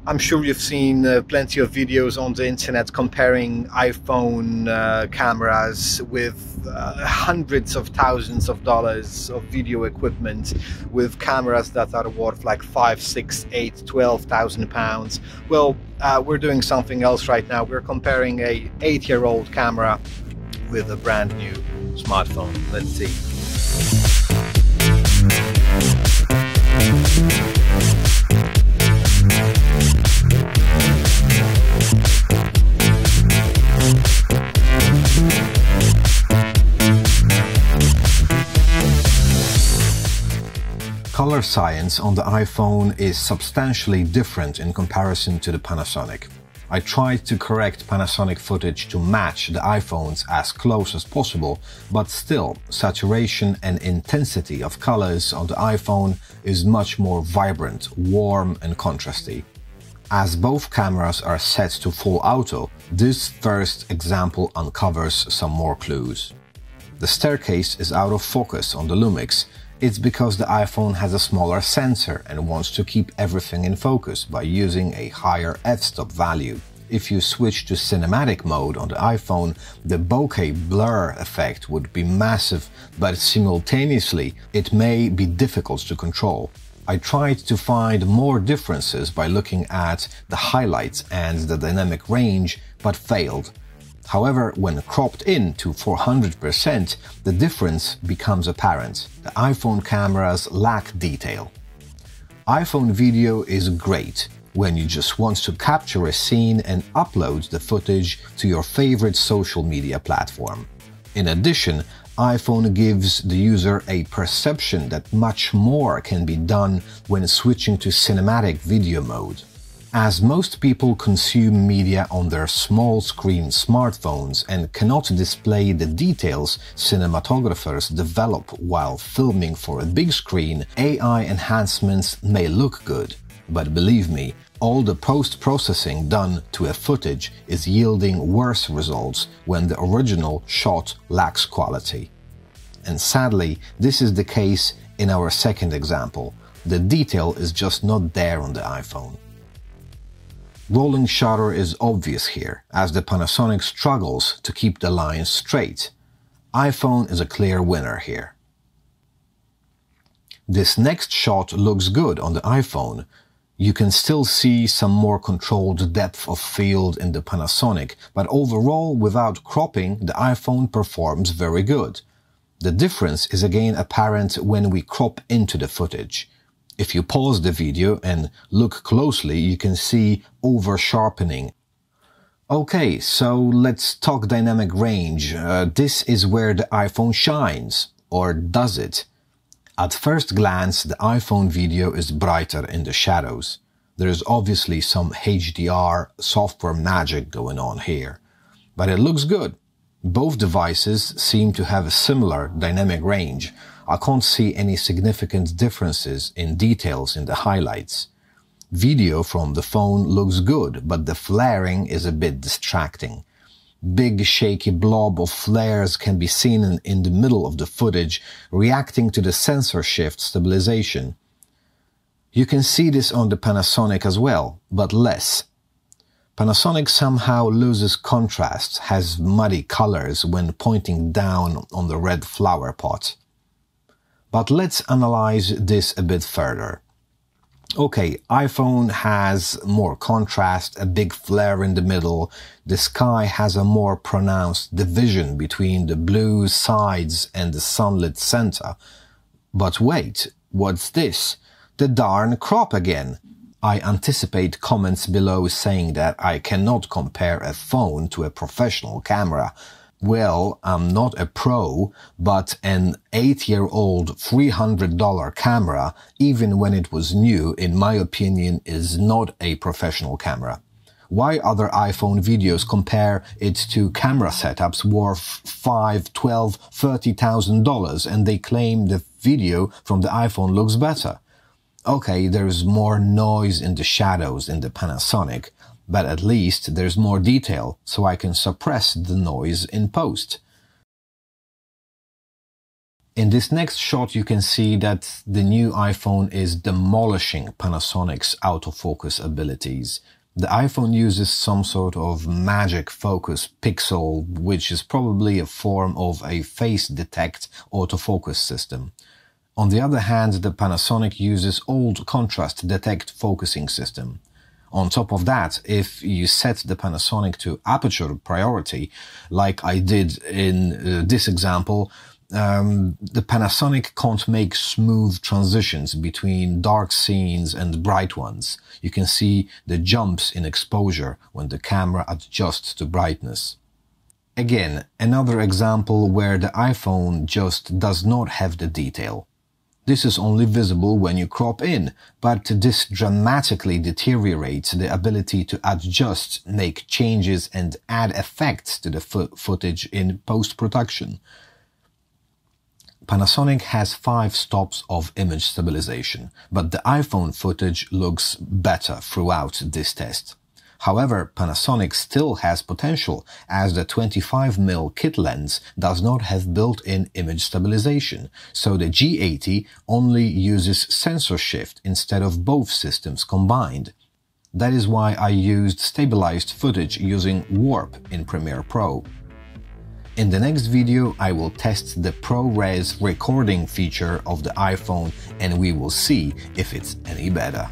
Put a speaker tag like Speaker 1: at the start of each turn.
Speaker 1: I'm sure you've seen plenty of videos on the internet comparing iPhone cameras with hundreds of thousands of dollars of video equipment with cameras that are worth like 5, 6, 8, 12,000 pounds. Well, we're doing something else right now. We're comparing a 8-year-old camera with a brand new smartphone. Let's see. Color science on the iPhone is substantially different in comparison to the Panasonic. I tried to correct Panasonic footage to match the iPhone's as close as possible, but still, saturation and intensity of colors on the iPhone is much more vibrant, warm and contrasty. As both cameras are set to full auto, this first example uncovers some more clues. The staircase is out of focus on the lumix. It's because the iPhone has a smaller sensor and wants to keep everything in focus by using a higher f-stop value. If you switch to cinematic mode on the iPhone, the bokeh blur effect would be massive, but simultaneously it may be difficult to control. I tried to find more differences by looking at the highlights and the dynamic range, but failed. However, when cropped in to 400%, the difference becomes apparent. The iPhone cameras lack detail. iPhone video is great when you just want to capture a scene and upload the footage to your favorite social media platform. In addition, iPhone gives the user a perception that much more can be done when switching to cinematic video mode. As most people consume media on their small-screen smartphones and cannot display the details cinematographers develop while filming for a big screen, AI enhancements may look good. But believe me, all the post-processing done to a footage is yielding worse results when the original shot lacks quality. And sadly, this is the case in our second example. The detail is just not there on the iPhone. Rolling shutter is obvious here, as the Panasonic struggles to keep the lines straight. iPhone is a clear winner here. This next shot looks good on the iPhone. You can still see some more controlled depth of field in the Panasonic, but overall, without cropping, the iPhone performs very good. The difference is again apparent when we crop into the footage. If you pause the video and look closely, you can see over-sharpening. Okay, so let's talk dynamic range. This is where the iPhone shines. Or does it? At first glance, the iPhone video is brighter in the shadows. There is obviously some HDR software magic going on here. But it looks good. Both devices seem to have a similar dynamic range. I can't see any significant differences in details in the highlights. Video from the phone looks good, but the flaring is a bit distracting. Big shaky blob of flares can be seen in the middle of the footage, reacting to the sensor shift stabilization. You can see this on the Panasonic as well, but less. Panasonic somehow loses contrast, has muddy colors when pointing down on the red flower pot. But let's analyze this a bit further. Okay, iPhone has more contrast, a big flare in the middle. The sky has a more pronounced division between the blue sides and the sunlit center. But wait, what's this? The darn crop again! I anticipate comments below saying that I cannot compare a phone to a professional camera. Well, I'm not a pro, but an 8-year-old $300 camera, even when it was new, in my opinion, is not a professional camera. Why other iPhone videos compare it to camera setups worth $5,000, $12,000, $30,000 and they claim the video from the iPhone looks better? Okay, there's more noise in the shadows in the Panasonic, but at least there's more detail, so I can suppress the noise in post. In this next shot, you can see that the new iPhone is demolishing Panasonic's autofocus abilities. The iPhone uses some sort of magic focus pixel, which is probably a form of a face detect autofocus system. On the other hand, the Panasonic uses old contrast detect focusing system. On top of that, if you set the Panasonic to aperture priority, like I did in this example, the Panasonic can't make smooth transitions between dark scenes and bright ones. You can see the jumps in exposure when the camera adjusts to brightness. Again, another example where the iPhone just does not have the detail. This is only visible when you crop in, but this dramatically deteriorates the ability to adjust, make changes and add effects to the footage in post-production. Panasonic has 5 stops of image stabilization, but the iPhone footage looks better throughout this test. However, Panasonic still has potential, as the 25mm kit lens does not have built-in image stabilization, so the G80 only uses sensor shift instead of both systems combined. That is why I used stabilized footage using Warp in Premiere Pro. In the next video, I will test the ProRes recording feature of the iPhone and we will see if it's any better.